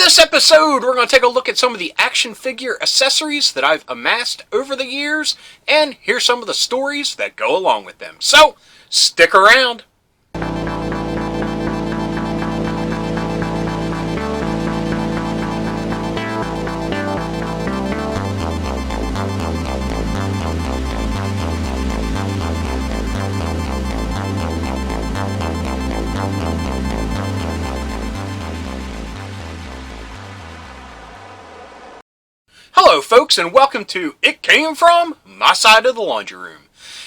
this episode, we're going to take a look at some of the action figure accessories that I've amassed over the years, and hear some of the stories that go along with them. So, stick around! Hello folks, and welcome to It Came From My Side of the Laundry Room.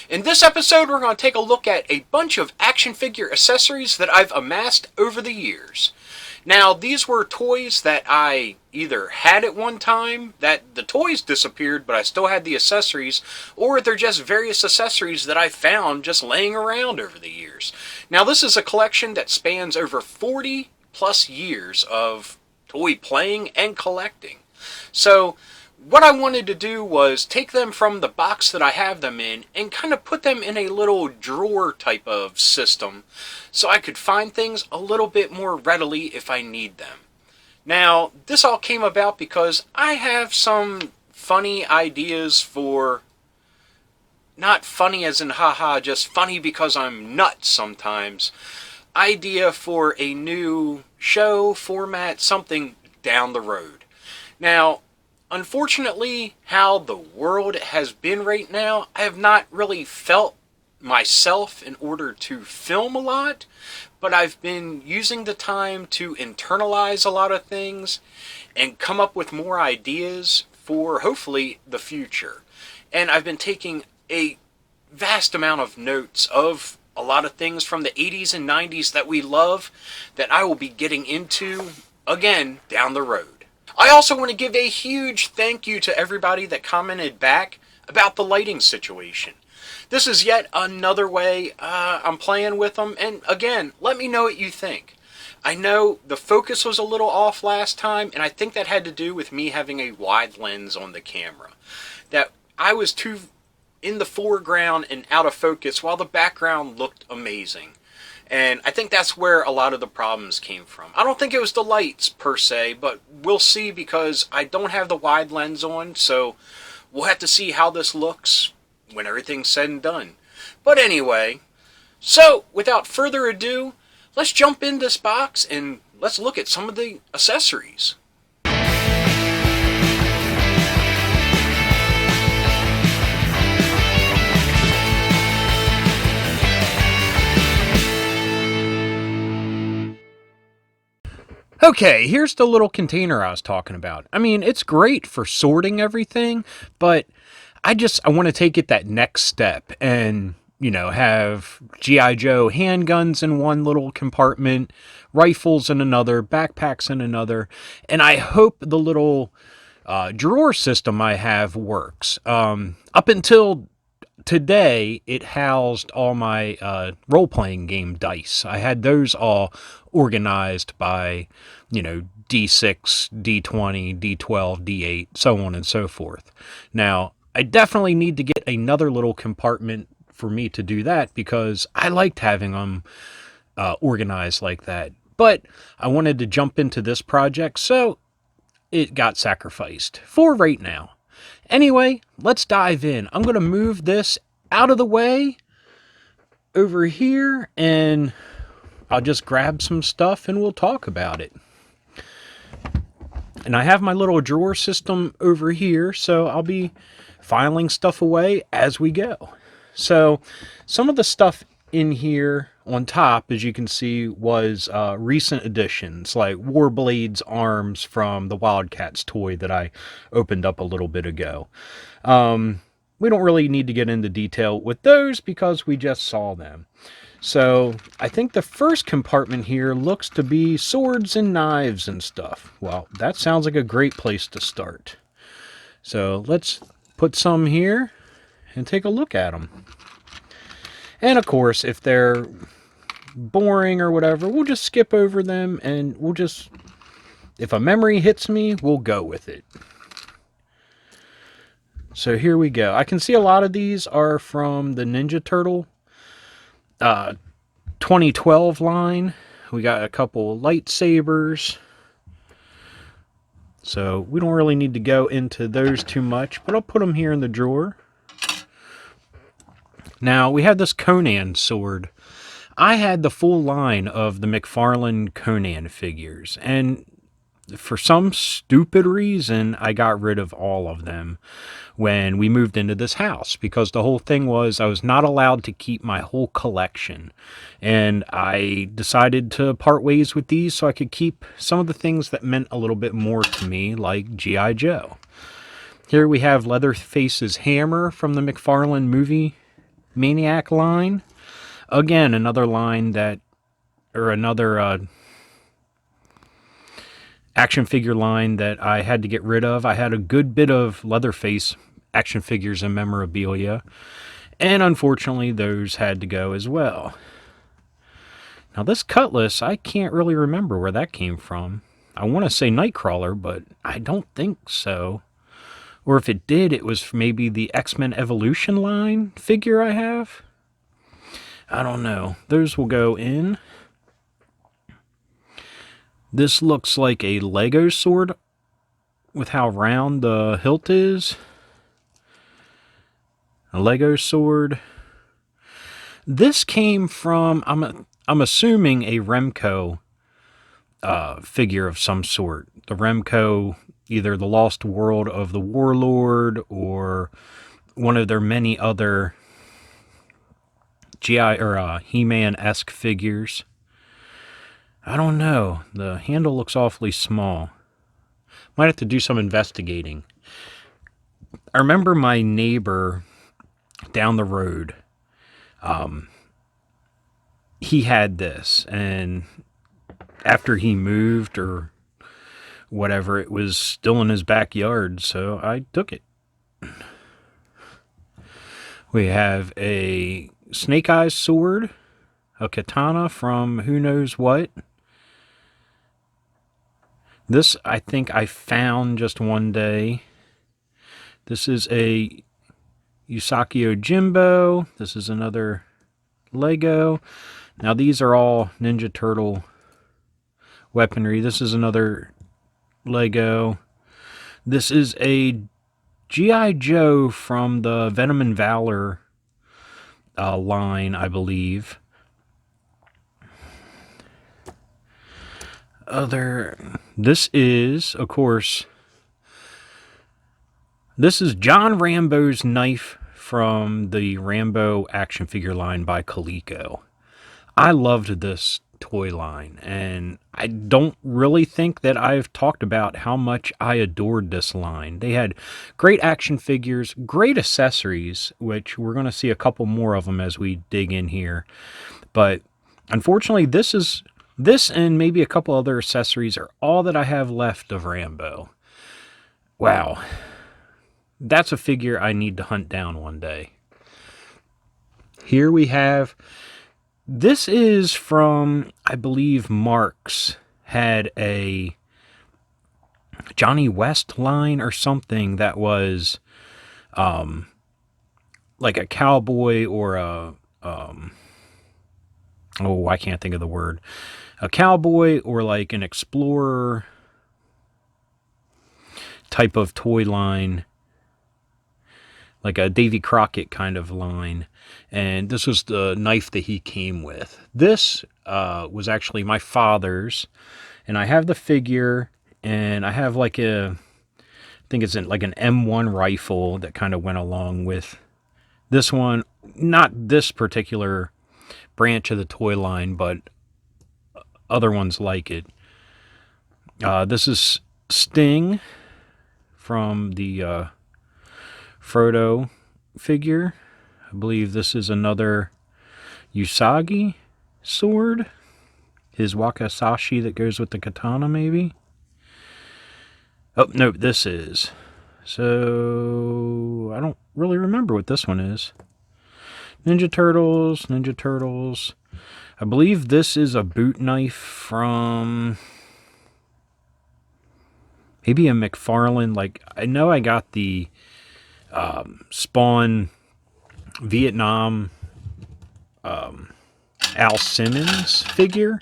In this episode, we're going to take a look at a bunch of action figure accessories that I've amassed over the years. Now, these were toys that I either had at one time, that the toys disappeared, but I still had the accessories, or they're just various accessories that I found just laying around over the years. Now, this is a collection that spans over 40 plus years of toy playing and collecting. So, what I wanted to do was take them from the box that I have them in and kind of put them in a little drawer type of system so I could find things a little bit more readily if I need them. Now, this all came about because I have some funny ideas for, not funny as in haha, just funny because I'm nuts sometimes, idea for a new show, format, something down the road. Now, unfortunately, how the world has been right now, I have not really felt myself in order to film a lot, but I've been using the time to internalize a lot of things and come up with more ideas for, hopefully, the future. And I've been taking a vast amount of notes of a lot of things from the 80s and 90s that we love that I will be getting into, again, down the road. I also want to give a huge thank you to everybody that commented back about the lighting situation. This is yet another way I'm playing with them, and again, let me know what you think. I know the focus was a little off last time, and I think that had to do with me having a wide lens on the camera. That I was too in the foreground and out of focus while the background looked amazing. And I think that's where a lot of the problems came from. I don't think it was the lights per se, but we'll see because I don't have the wide lens on, so we'll have to see how this looks when everything's said and done. But anyway, so without further ado, let's jump in this box and let's look at some of the accessories. Okay, here's the little container I was talking about. I mean, it's great for sorting everything, but I want to take it that next step and, have G.I. Joe handguns in one little compartment, rifles in another, backpacks in another, and I hope the little drawer system I have works. Up until today, it housed all my role-playing game dice. I had those all organized by, D6, D20, D12, D8, so on and so forth. Now, I definitely need to get another little compartment for me to do that because I liked having them organized like that. But I wanted to jump into this project, so it got sacrificed for right now. Anyway, let's dive in. I'm going to move this out of the way over here, and I'll just grab some stuff and we'll talk about it. And I have my little drawer system over here, so I'll be filing stuff away as we go. So some of the stuff in here on top, as you can see, was recent additions, like Warblade's arms from the Wildcats toy that I opened up a little bit ago. We don't really need to get into detail with those because we just saw them. So I think the first compartment here looks to be swords and knives and stuff. Well, that sounds like a great place to start. So let's put some here and take a look at them. And of course, if they're boring or whatever, we'll just skip over them and if a memory hits me, we'll go with it. So here we go. I can see a lot of these are from the Ninja Turtle 2012 line. We got a couple lightsabers. So we don't really need to go into those too much, but I'll put them here in the drawer. Now, we have this Conan sword. I had the full line of the McFarlane Conan figures, and for some stupid reason, I got rid of all of them when we moved into this house, because the whole thing was I was not allowed to keep my whole collection. And I decided to part ways with these so I could keep some of the things that meant a little bit more to me, like G.I. Joe. Here we have Leatherface's hammer from the McFarlane movie Maniac line. Again, another line that, or another action figure line that I had to get rid of. I had a good bit of Leatherface action figures and memorabilia, and unfortunately those had to go as well. Now this cutlass, I can't really remember where that came from. I want to say Nightcrawler, but I don't think so. Or if it did, it was maybe the X-Men Evolution line figure I have. I don't know. Those will go in. This looks like a Lego sword with how round the hilt is. A Lego sword. This came from, I'm assuming, a Remco figure of some sort. The Remco, either the Lost World of the Warlord or one of their many other GI or He-Man-esque figures. I don't know. The handle looks awfully small. Might have to do some investigating. I remember my neighbor down the road. He had this, and after he moved or whatever, it was still in his backyard, so I took it. We have a Snake Eyes sword, a katana from who knows what. This I think I found just one day. This is a Yusakio Jimbo. This is another Lego. Now these are all Ninja Turtle weaponry. This is another Lego. This is a G.I. Joe from the Venom and Valor line, I believe. This is, of course, this is John Rambo's knife from the Rambo action figure line by Coleco. I loved this toy line, and I don't really think that I've talked about how much I adored this line. They had great action figures, great accessories, which we're going to see a couple more of them as we dig in here. But unfortunately, this and maybe a couple other accessories are all that I have left of Rambo. Wow. That's a figure I need to hunt down one day. Here we have, this is from, I believe Marks had a Johnny West line or something that was like a cowboy or a, I can't think of the word. A cowboy or like an explorer type of toy line, like a Davy Crockett kind of line. And this was the knife that he came with. This was actually my father's, and I have the figure, and I have like I think it's like an M1 rifle that kind of went along with this one. Not this particular branch of the toy line, but other ones like it. This is Sting from the Frodo figure. I believe this is another Usagi sword. His wakizashi that goes with the katana, maybe. Oh, no, this is. So, I don't really remember what this one is. Ninja Turtles. I believe this is a boot knife from maybe a McFarlane. Like, I know I got the Spawn Vietnam Al Simmons figure.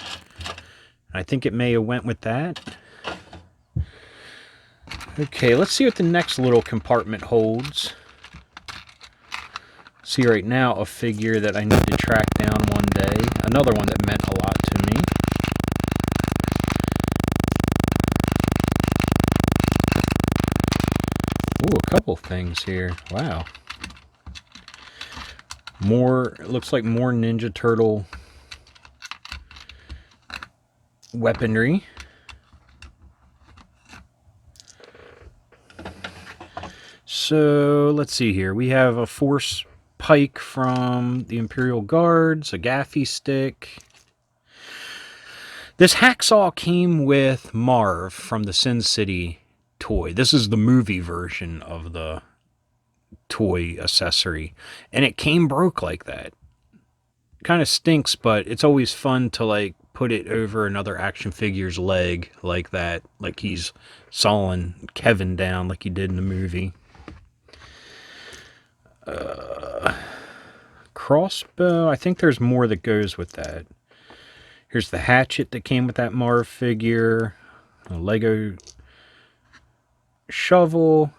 I think it may have went with that. Okay, let's see what the next little compartment holds. See right now a figure that I need to track down one day. Another one that meant a lot to me. Ooh, a couple things here. Wow. More, looks like more Ninja Turtle weaponry. So, let's see here. We have a Force Pike from the Imperial Guards, a gaffy stick. This hacksaw came with Marv from the Sin City toy. This is the movie version of the toy accessory, and it came broke like that. Kind of stinks, but it's always fun to like put it over another action figure's leg like that, like he's sawing Kevin down like he did in the movie. Crossbow, I think there's more that goes with that. Here's the hatchet that came with that Marv figure, a Lego shovel,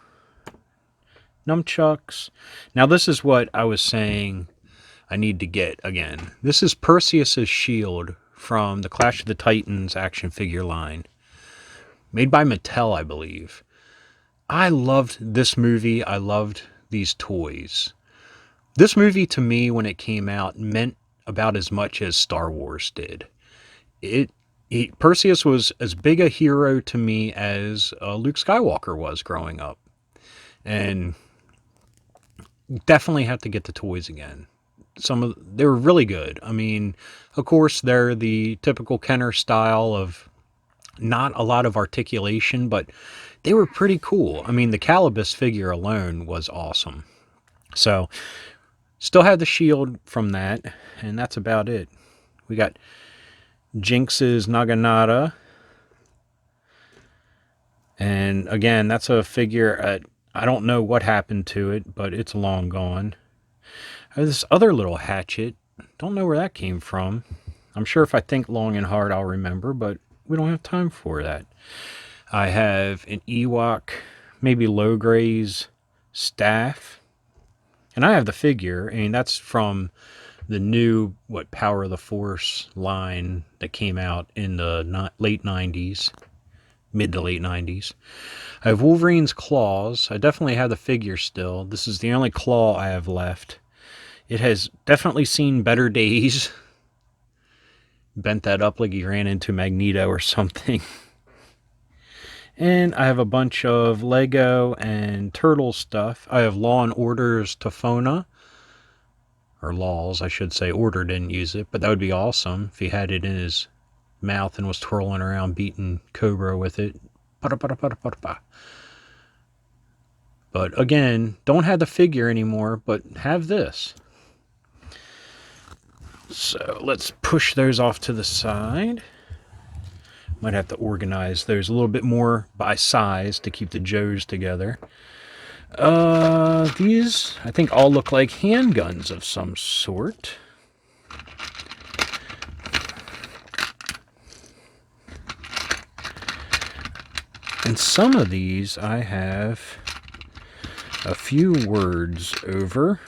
nunchucks. Now this is what I was saying I need to get again. This is Perseus's shield from the Clash of the Titans action figure line. Made by Mattel, I believe. I loved this movie. I loved these toys. This movie to me when it came out meant about as much as Star Wars did. Perseus was as big a hero to me as Luke Skywalker was growing up. And definitely have to get the toys again. They were really good. I mean, of course, they're the typical Kenner style of not a lot of articulation, but they were pretty cool. I mean, the Calibus figure alone was awesome. So, still have the shield from that, and that's about it. We got Jinx's Naginata. And again, that's a figure I don't know what happened to it, but it's long gone. This other little hatchet, don't know where that came from. I'm sure if I think long and hard I'll remember, but we don't have time for that. I have an Ewok, maybe Logray's staff. And I have the figure. I mean, that's from the new, Power of the Force line that came out in the late 90s. Mid to late 90s. I have Wolverine's claws. I definitely have the figure still. This is the only claw I have left. It has definitely seen better days. Bent that up like he ran into Magneto or something. And I have a bunch of Lego and Turtle stuff. I have Law and Order's Tofona. Or Laws, I should say. Order didn't use it, but that would be awesome if he had it in his mouth and was twirling around beating Cobra with it. But again, don't have the figure anymore, but have this. So let's push those off to the side. Might have to organize those a little bit more by size to keep the Joes together. These, I think, all look like handguns of some sort. And some of these I have a few words over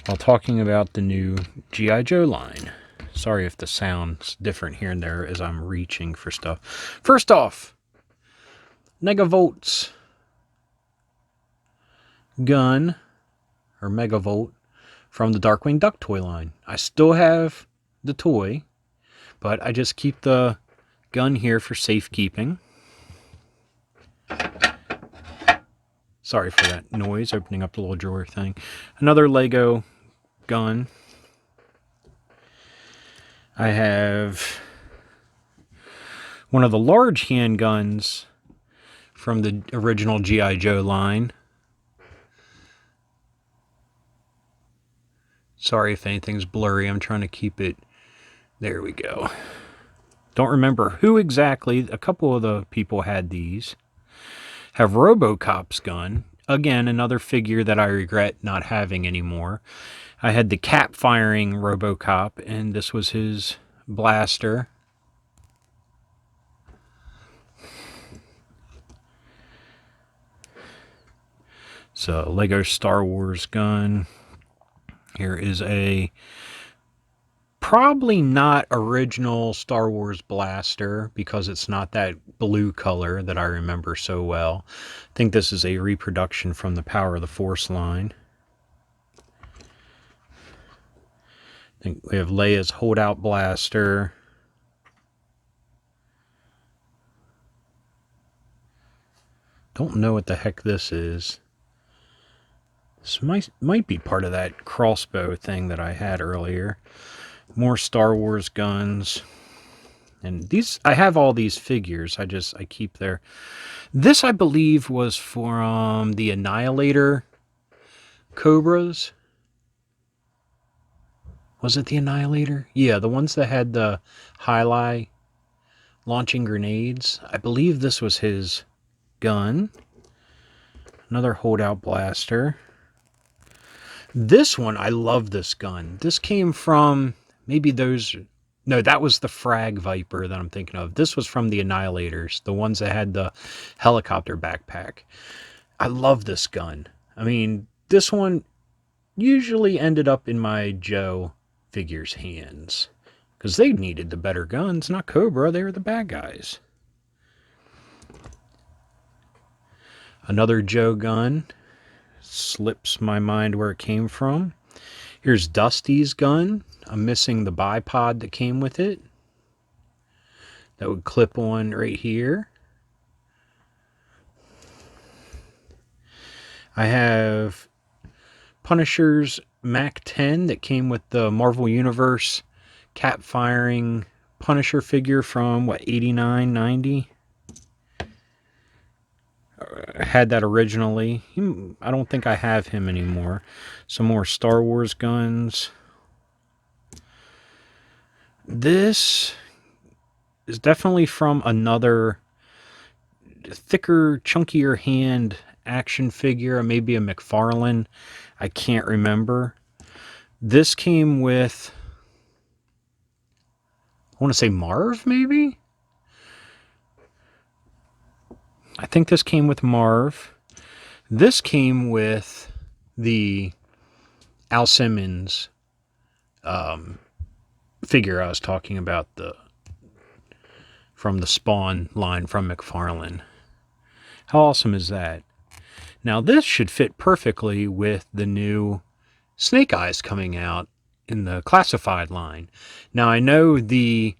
while talking about the new G.I. Joe line. Sorry if the sound's different here and there as I'm reaching for stuff. First off, Negavolt's gun, or Megavolt, from the Darkwing Duck toy line. I still have the toy, but I just keep the gun here for safekeeping. Sorry for that noise, opening up the little drawer thing. Another Lego gun. I have one of the large handguns from the original G.I. Joe line. Sorry if anything's blurry. I'm trying to keep it. There we go. Don't remember who exactly. A couple of the people had these. Have RoboCop's gun. Again, another figure that I regret not having anymore. I had the cap firing RoboCop, and this was his blaster. It's a Lego Star Wars gun. Here is a probably not original Star Wars blaster because it's not that blue color that I remember so well. I think this is a reproduction from the Power of the Force line. I think we have Leia's holdout blaster. Don't know what the heck this is. This might be part of that crossbow thing that I had earlier. More Star Wars guns. And these, I have all these figures. I keep there. This, I believe, was from the Annihilator Cobras. Was it the Annihilator? Yeah, the ones that had the Hyli launching grenades. I believe this was his gun. Another holdout blaster. This one, I love this gun. This came from maybe those... No, that was the Frag Viper that I'm thinking of. This was from the Annihilators, the ones that had the helicopter backpack. I love this gun. I mean, this one usually ended up in my Joe figures' hands because they needed the better guns, not Cobra. They were the bad guys. Another Joe gun. Slips my mind where it came from. Here's Dusty's gun. I'm missing the bipod that came with it. That would clip on right here. I have Punisher's Mac 10 that came with the Marvel Universe cap firing Punisher figure from, what, 89, 90? I had that originally. I don't think I have him anymore. Some more Star Wars guns. This is definitely from another thicker, chunkier hand action figure. Maybe a McFarlane. I can't remember. This came with, I want to say Marv, maybe? I think this came with Marv. This came with the Al Simmons figure I was talking about, from the Spawn line from McFarlane. How awesome is that? Now this should fit perfectly with the new Snake Eyes coming out in the classified line. Now I know the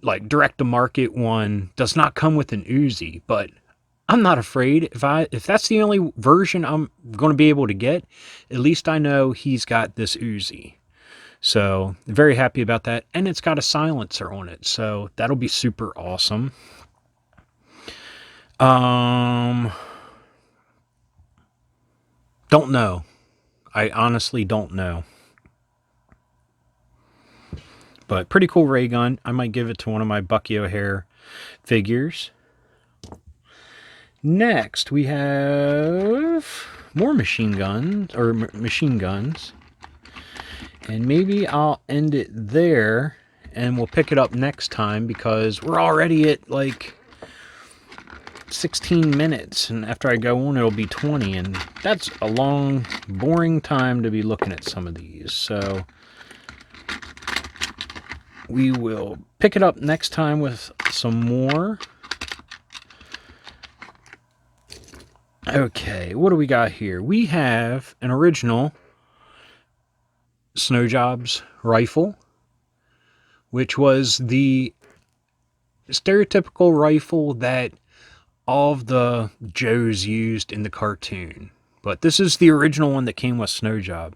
direct-to-market one does not come with an Uzi, but I'm not afraid. If that's the only version I'm going to be able to get, at least I know he's got this Uzi. So, very happy about that. And it's got a silencer on it, so that'll be super awesome. Don't know. I honestly don't know. But pretty cool ray gun. I might give it to one of my Bucky O'Hare figures. Next, we have more machine guns, and maybe I'll end it there, and we'll pick it up next time, because we're already at like 16 minutes, and after I go on, it'll be 20, and that's a long, boring time to be looking at some of these, so we will pick it up next time with some more. Okay, what do we got here? We have an original Snow Jobs rifle, which was the stereotypical rifle that all of the Joes used in the cartoon. But this is the original one that came with Snow Job.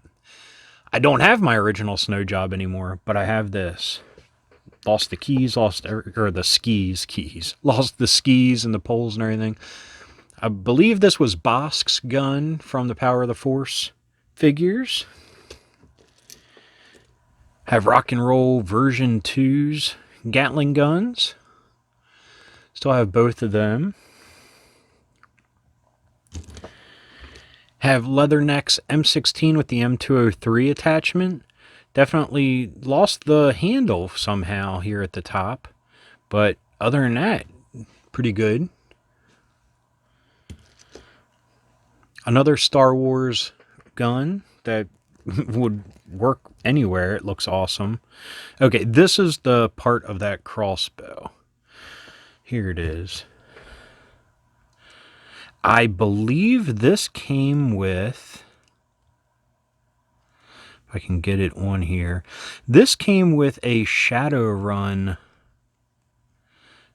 I don't have my original Snow Job anymore, but I have this. Lost the keys, lost the skis. Lost the skis and the poles and everything. I believe this was Bosk's gun from the Power of the Force figures. Have Rock and Roll version 2's Gatling guns. Still have both of them. Have Leatherneck's M16 with the M203 attachment. Definitely lost the handle somehow here at the top. But other than that, pretty good. Another Star Wars gun that would work anywhere. It looks awesome. Okay, this is the part of that crossbow. Here it is. I believe this came with, if I can get it on here, this came with a Shadowrun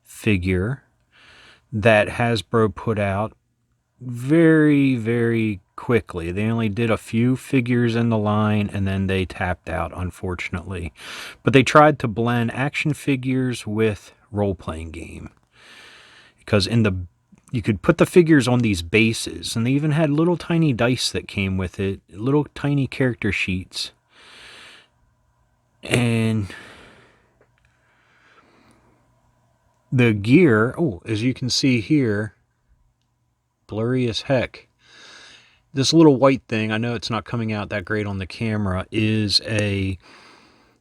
figure that Hasbro put out very, very quickly. They only did a few figures in the line and then they tapped out, unfortunately. But they tried to blend action figures with role-playing game. Because you could put the figures on these bases, and they even had little tiny dice that came with it, little tiny character sheets. And the gear, as you can see here, blurry as heck. This little white thing, I know it's not coming out that great on the camera, is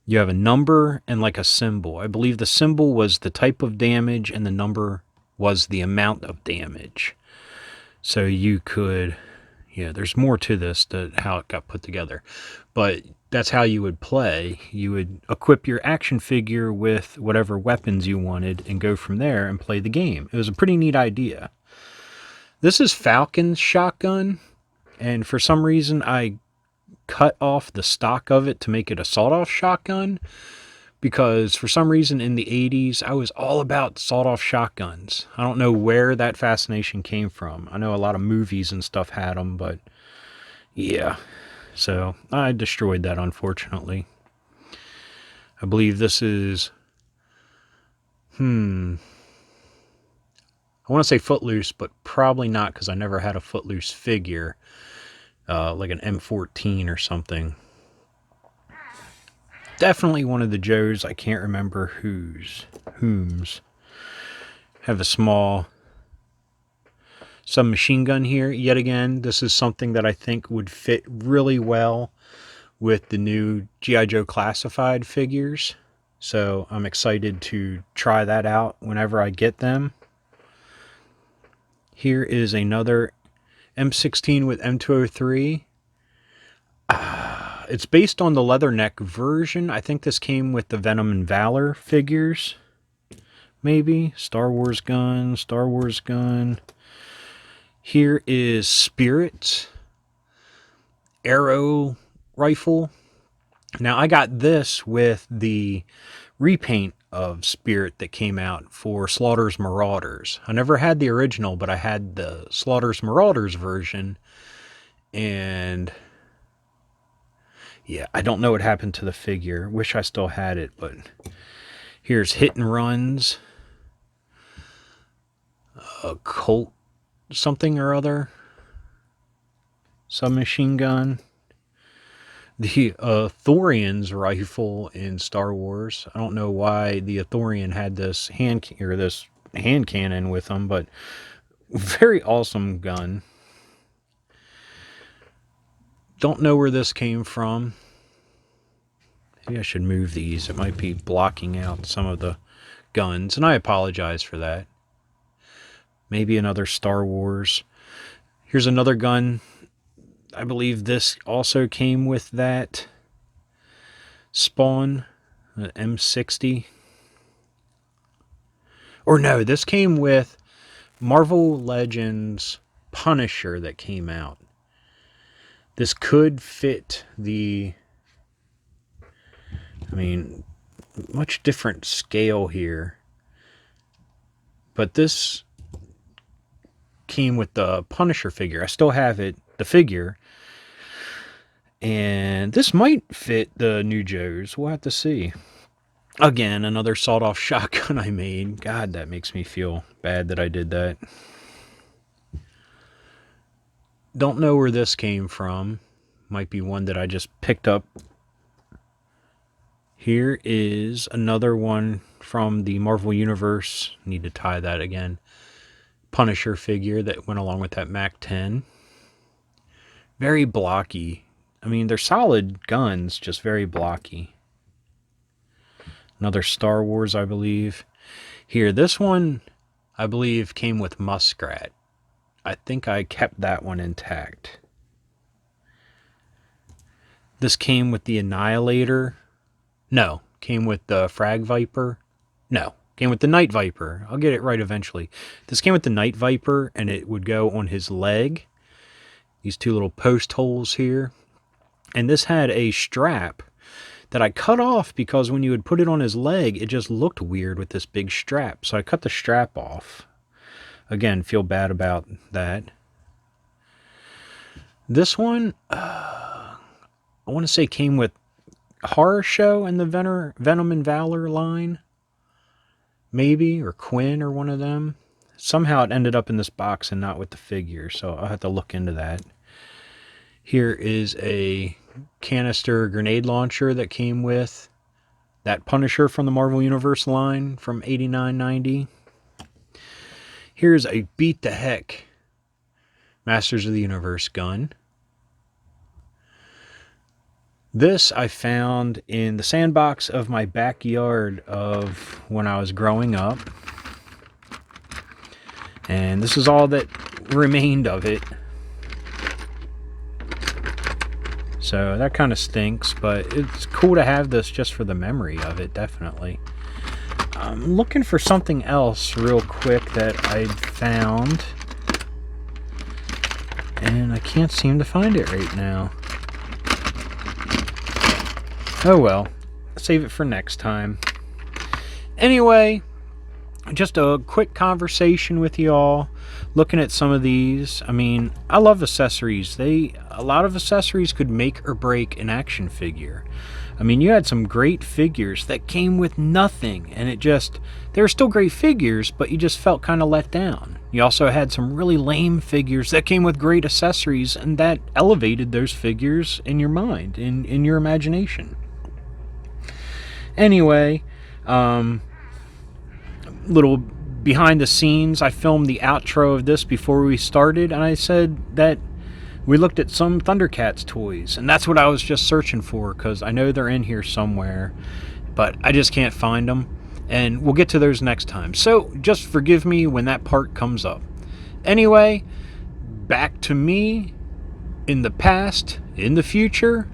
you have a number and like a symbol. I believe the symbol was the type of damage and the number was the amount of damage. So you could, there's more to this, to how it got put together. But that's how you would play. You would equip your action figure with whatever weapons you wanted and go from there and play the game. It was a pretty neat idea. This is Falcon's shotgun, and for some reason I cut off the stock of it to make it a sawed-off shotgun, because for some reason in the 80s I was all about sawed-off shotguns. I don't know where that fascination came from. I know a lot of movies and stuff had them, but yeah. So I destroyed that, unfortunately. I believe this is, I want to say Footloose, but probably not, because I never had a Footloose figure, like an M14 or something. Definitely one of the Joes. I can't remember whom's. Have a small submachine gun here. Yet again, this is something that I think would fit really well with the new G.I. Joe Classified figures. So I'm excited to try that out whenever I get them. Here is another M16 with M203. It's based on the Leatherneck version. I think this came with the Venom and Valor figures. Maybe. Star Wars gun, Star Wars gun. Here is Spirit arrow rifle. Now I got this with the repaint of Spirit that came out for Slaughter's Marauders. I never had the original, but I had the Slaughter's Marauders version. And yeah, I don't know what happened to the figure. Wish I still had it, but here's Hit and Runs. A Colt something or other. Submachine gun. The Thorian's rifle in Star Wars. I don't know why the Thorian had this hand cannon with them, but very awesome gun. Don't know where this came from. Maybe I should move these. It might be blocking out some of the guns, and I apologize for that. Maybe another Star Wars. Here's another gun. I believe this also came with that Spawn, the M60. Or no, this came with Marvel Legends Punisher that came out. This could fit the, much different scale here. But this came with the Punisher figure. I still have it, the figure. And this might fit the new Joes. We'll have to see. Again, another sawed-off shotgun I made. God, that makes me feel bad that I did that. Don't know where this came from. Might be one that I just picked up. Here is another one from the Marvel Universe. Need to tie that again. Punisher figure that went along with that MAC-10. Very blocky. They're solid guns, just very blocky. Another Star Wars, I believe. Here, this one, I believe, came with Muskrat. I think I kept that one intact. This came with the Annihilator. No, came with the Frag Viper. No, came with the Night Viper. I'll get it right eventually. This came with the Night Viper, and it would go on his leg. These two little post holes here. And this had a strap that I cut off because when you would put it on his leg, it just looked weird with this big strap. So I cut the strap off. Again, feel bad about that. This one, I want to say came with Horror Show and the Venom and Valor line. Maybe, or Quinn or one of them. Somehow it ended up in this box and not with the figure, so I'll have to look into that. Here is a canister grenade launcher that came with that Punisher from the Marvel Universe line from 89-90. Here's a Beat the Heck Masters of the Universe gun. This I found in the sandbox of my backyard of when I was growing up. And this is all that remained of it. So that kind of stinks, but it's cool to have this just for the memory of it, definitely. I'm looking for something else real quick that I found. And I can't seem to find it right now. Oh well, save it for next time. Anyway, just a quick conversation with y'all. Looking at some of these, I mean, I love accessories. A lot of accessories could make or break an action figure. I mean, you had some great figures that came with nothing, and they were still great figures, but you just felt kind of let down. You also had some really lame figures that came with great accessories, and that elevated those figures in your mind, in your imagination. Anyway, little behind the scenes, I filmed the outro of this before we started, and I said that we looked at some Thundercats toys, and that's what I was just searching for, because I know they're in here somewhere, but I just can't find them, and we'll get to those next time. So just forgive me when that part comes up. Anyway, back to me in the past, in the future.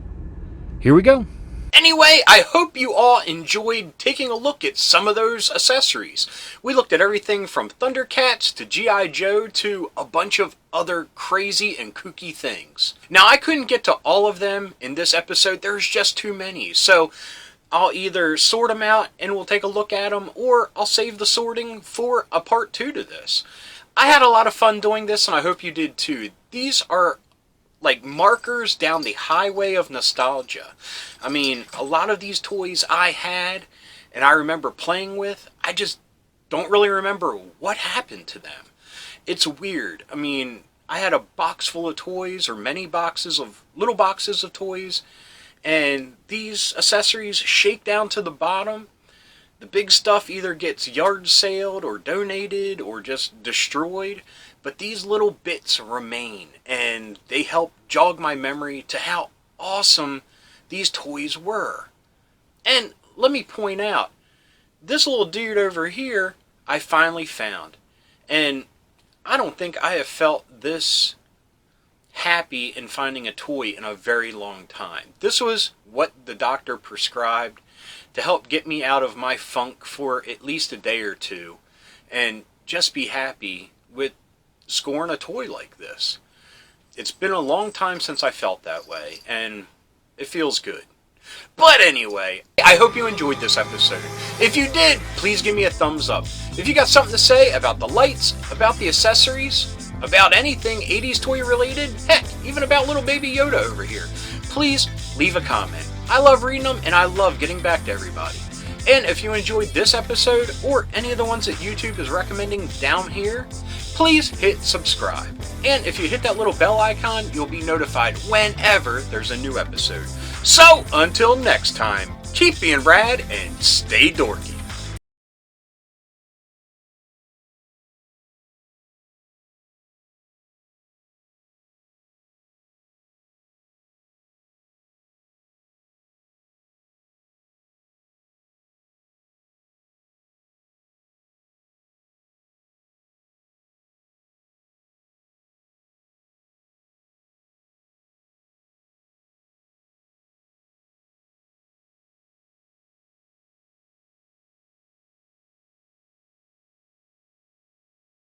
Here we go. Anyway, I hope you all enjoyed taking a look at some of those accessories. We looked at everything from Thundercats to G.I. Joe to a bunch of other crazy and kooky things. Now, I couldn't get to all of them in this episode. There's just too many. So I'll either sort them out and we'll take a look at them, or I'll save the sorting for a part 2 to this. I had a lot of fun doing this, and I hope you did too. These are like markers down the highway of nostalgia. I mean, a lot of these toys I had and I remember playing with, I just don't really remember what happened to them. It's weird. I mean, I had a box full of toys, or many boxes of little boxes of toys, and these accessories shake down to the bottom. The big stuff either gets yard saled or donated or just destroyed. But these little bits remain, and they help jog my memory to how awesome these toys were. And let me point out, this little dude over here, I finally found. And I don't think I have felt this happy in finding a toy in a very long time. This was what the doctor prescribed to help get me out of my funk for at least a day or two, and just be happy with scoring a toy like this. It's been a long time since I felt that way, and it feels good. But anyway, I hope you enjoyed this episode. If you did, please give me a thumbs up. If you got something to say about the lights, about the accessories, about anything 80s toy related, heck, even about little baby Yoda over here, please leave a comment. I love reading them, and I love getting back to everybody. And if you enjoyed this episode, or any of the ones that YouTube is recommending down here, please hit subscribe. And if you hit that little bell icon, you'll be notified whenever there's a new episode. So, until next time, keep being rad and stay dorky.